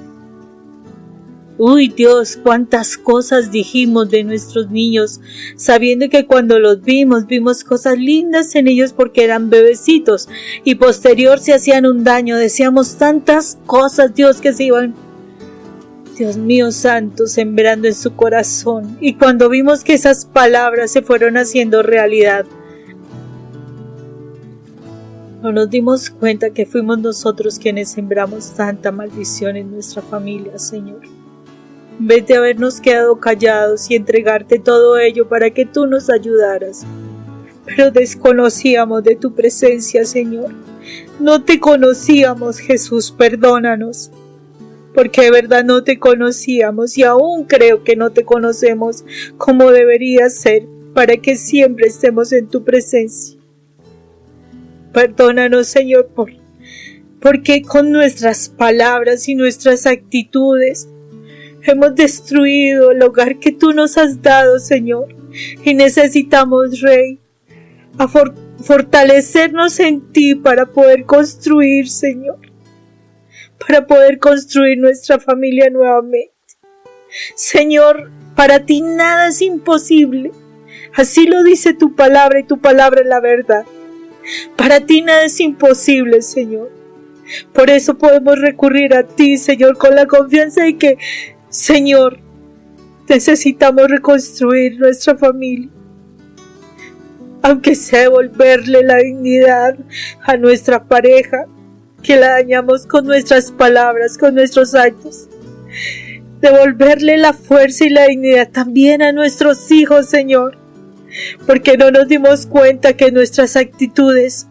uy, Dios, cuántas cosas dijimos de nuestros niños, sabiendo que cuando los vimos cosas lindas en ellos porque eran bebecitos y posterior se hacían un daño. Decíamos tantas cosas, Dios, que se iban, Dios mío santo, sembrando en su corazón. Y cuando vimos que esas palabras se fueron haciendo realidad, no nos dimos cuenta que fuimos nosotros quienes sembramos tanta maldición en nuestra familia, Señor. En vez de habernos quedado callados y entregarte todo ello para que tú nos ayudaras. Pero desconocíamos de tu presencia, Señor. No te conocíamos, Jesús, perdónanos. Porque de verdad no te conocíamos y aún creo que no te conocemos como debería ser para que siempre estemos en tu presencia. Perdónanos, Señor, porque con nuestras palabras y nuestras actitudes hemos destruido el hogar que tú nos has dado, Señor, y necesitamos, Rey, fortalecernos en ti para poder construir, Señor, para poder construir nuestra familia nuevamente. Señor, para ti nada es imposible, así lo dice tu palabra y tu palabra es la verdad. Para ti nada es imposible, Señor. Por eso podemos recurrir a ti, Señor, con la confianza de que, Señor, necesitamos reconstruir nuestra familia, aunque sea devolverle la dignidad a nuestra pareja, que la dañamos con nuestras palabras, con nuestros actos. Devolverle la fuerza y la dignidad también a nuestros hijos, Señor, porque no nos dimos cuenta que nuestras actitudes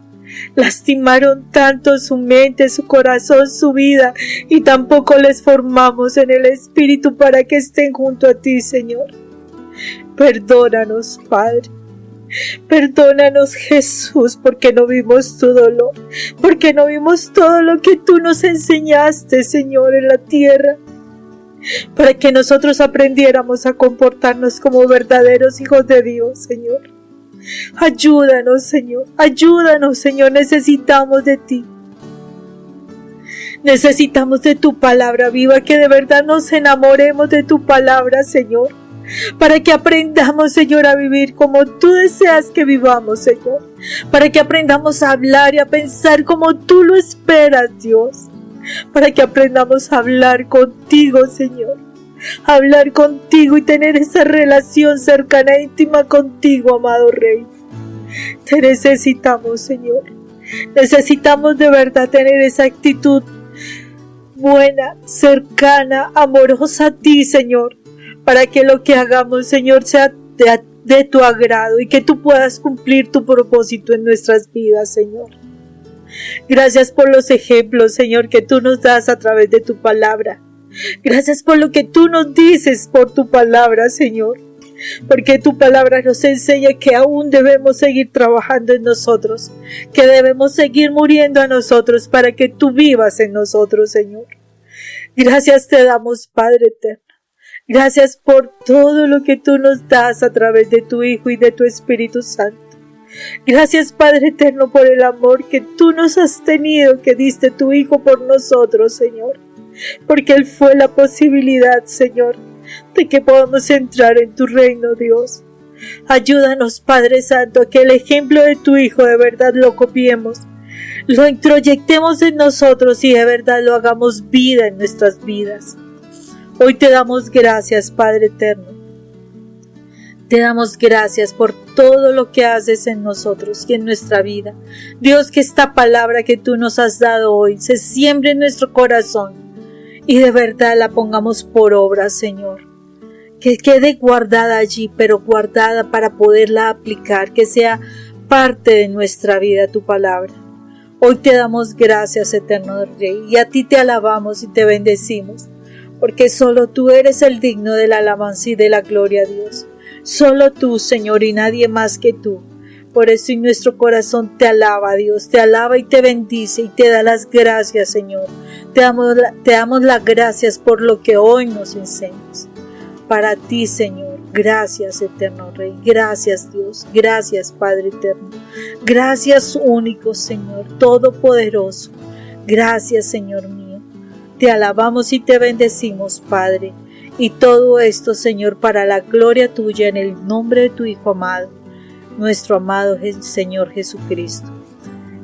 lastimaron tanto su mente, su corazón, su vida, y tampoco les formamos en el espíritu para que estén junto a ti, Señor. Perdónanos, Padre. Perdónanos, Jesús, porque no vimos tu dolor, porque no vimos todo lo que tú nos enseñaste, Señor, en la tierra, para que nosotros aprendiéramos a comportarnos como verdaderos hijos de Dios, Señor. Ayúdanos, Señor, necesitamos de ti. Necesitamos de tu palabra viva, que de verdad nos enamoremos de tu palabra, Señor, para que aprendamos, Señor, a vivir como tú deseas que vivamos, Señor, para que aprendamos a hablar y a pensar como tú lo esperas, Dios, para que aprendamos a hablar contigo, Señor, hablar contigo y tener esa relación cercana e íntima contigo, amado Rey. Te necesitamos, Señor. Necesitamos de verdad tener esa actitud buena, cercana, amorosa a ti, Señor, para que lo que hagamos, Señor, sea de tu agrado y que tú puedas cumplir tu propósito en nuestras vidas, Señor. Gracias por los ejemplos, Señor, que tú nos das a través de tu palabra. Gracias por lo que tú nos dices por tu palabra, Señor, porque tu palabra nos enseña que aún debemos seguir trabajando en nosotros, que debemos seguir muriendo a nosotros para que tú vivas en nosotros, Señor. Gracias te damos, Padre eterno. Gracias por todo lo que tú nos das a través de tu Hijo y de tu Espíritu Santo. Gracias, Padre eterno, por el amor que tú nos has tenido, que diste tu Hijo por nosotros, Señor. Porque Él fue la posibilidad, Señor, de que podamos entrar en tu reino, Dios. Ayúdanos, Padre Santo, a que el ejemplo de tu Hijo de verdad lo copiemos, lo introyectemos en nosotros y de verdad lo hagamos vida en nuestras vidas. Hoy te damos gracias, Padre eterno. Te damos gracias por todo lo que haces en nosotros y en nuestra vida. Dios, que esta palabra que tú nos has dado hoy se siembre en nuestro corazón y de verdad la pongamos por obra, Señor. Que quede guardada allí, pero guardada para poderla aplicar, que sea parte de nuestra vida tu palabra. Hoy te damos gracias, eterno Rey, y a ti te alabamos y te bendecimos, porque solo tú eres el digno de la alabanza y de la gloria, Dios. Solo tú, Señor, y nadie más que tú. Por eso en nuestro corazón te alaba, Dios, te alaba y te bendice y te da las gracias, Señor. Te damos las gracias por lo que hoy nos enseñas. Para ti, Señor, gracias, eterno Rey, gracias, Dios, gracias, Padre eterno, gracias único, Señor, todopoderoso, gracias, Señor mío. Te alabamos y te bendecimos, Padre, y todo esto, Señor, para la gloria tuya, en el nombre de tu Hijo amado, nuestro amado Señor Jesucristo.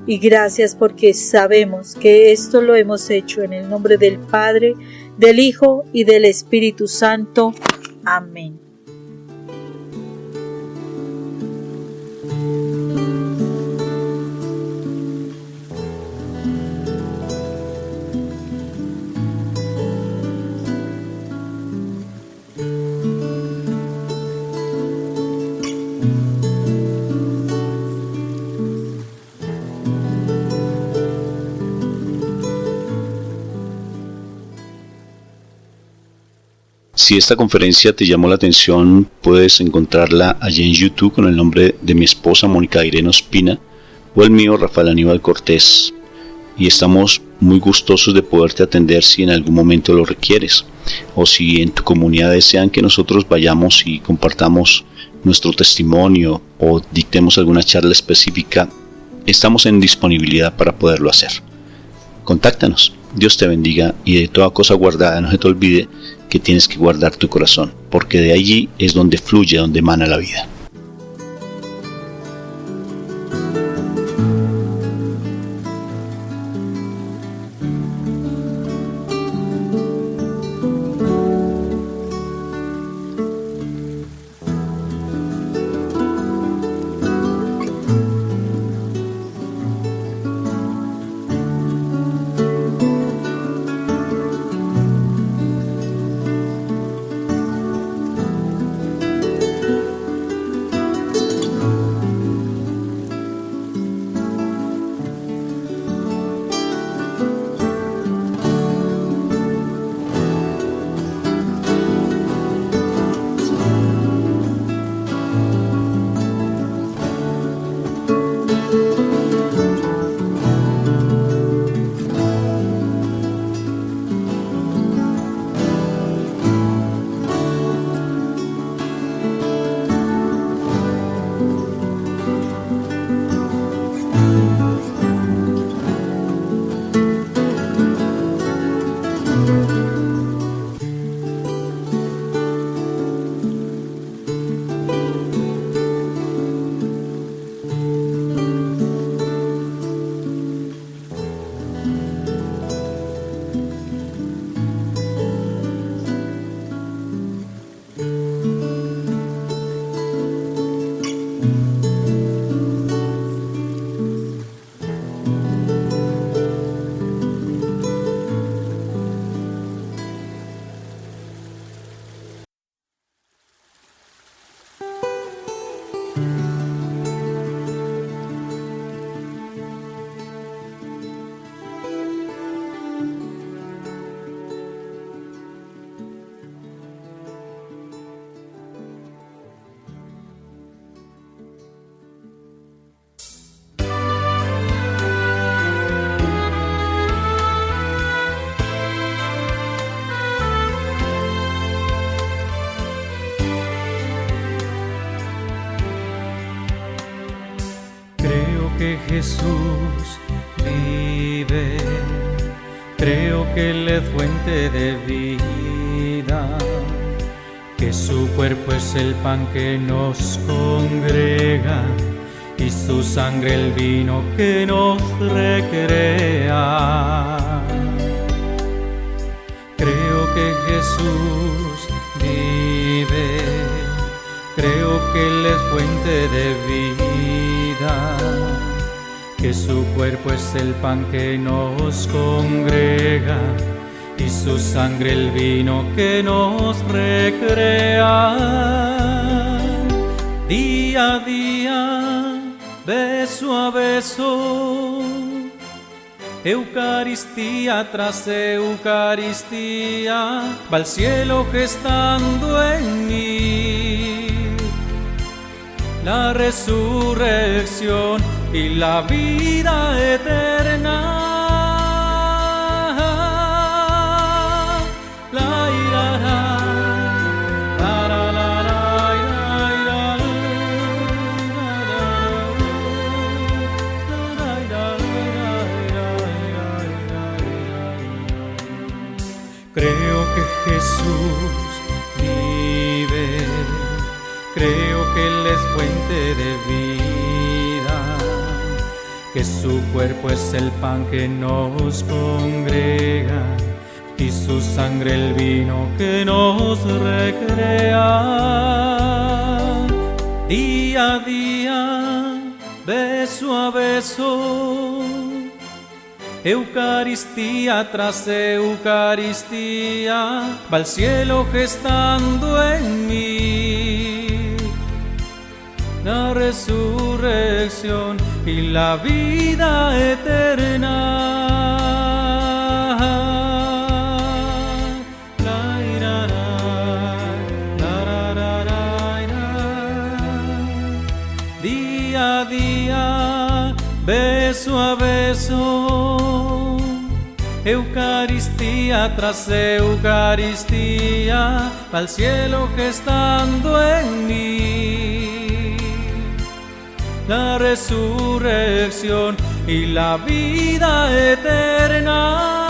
Y gracias porque sabemos que esto lo hemos hecho en el nombre del Padre, del Hijo y del Espíritu Santo. Amén. Si esta conferencia te llamó la atención, puedes encontrarla allí en YouTube con el nombre de mi esposa Mónica Irene Ospina o el mío Rafael Aníbal Cortés. Y estamos muy gustosos de poderte atender si en algún momento lo requieres, o si en tu comunidad desean que nosotros vayamos y compartamos nuestro testimonio o dictemos alguna charla específica. Estamos en disponibilidad para poderlo hacer. Contáctanos. Dios te bendiga, y de toda cosa guardada no se te olvide que tienes que guardar tu corazón, porque de allí es donde fluye, donde emana la vida. que Jesús vive, creo que Él es fuente de vida, que su cuerpo es el pan que nos congrega y su sangre el vino que nos recrea. Creo que Jesús vive, creo que Él es fuente de vida, que su cuerpo es el pan que nos congrega y su sangre el vino que nos recrea. Día a día, beso a beso, Eucaristía tras Eucaristía, va al cielo gestando en mí la resurrección y la vida eterna. Creo que Jesús vive, creo que Él es fuente de vida, que su cuerpo es el pan que nos congrega y su sangre el vino que nos recrea. Día a día, beso a beso, Eucaristía tras Eucaristía, va al cielo gestando en mí la resurrección y la vida eterna. Día a día, beso a beso, Eucaristía tras Eucaristía, va al cielo gestando en mí la resurrección y la vida eterna.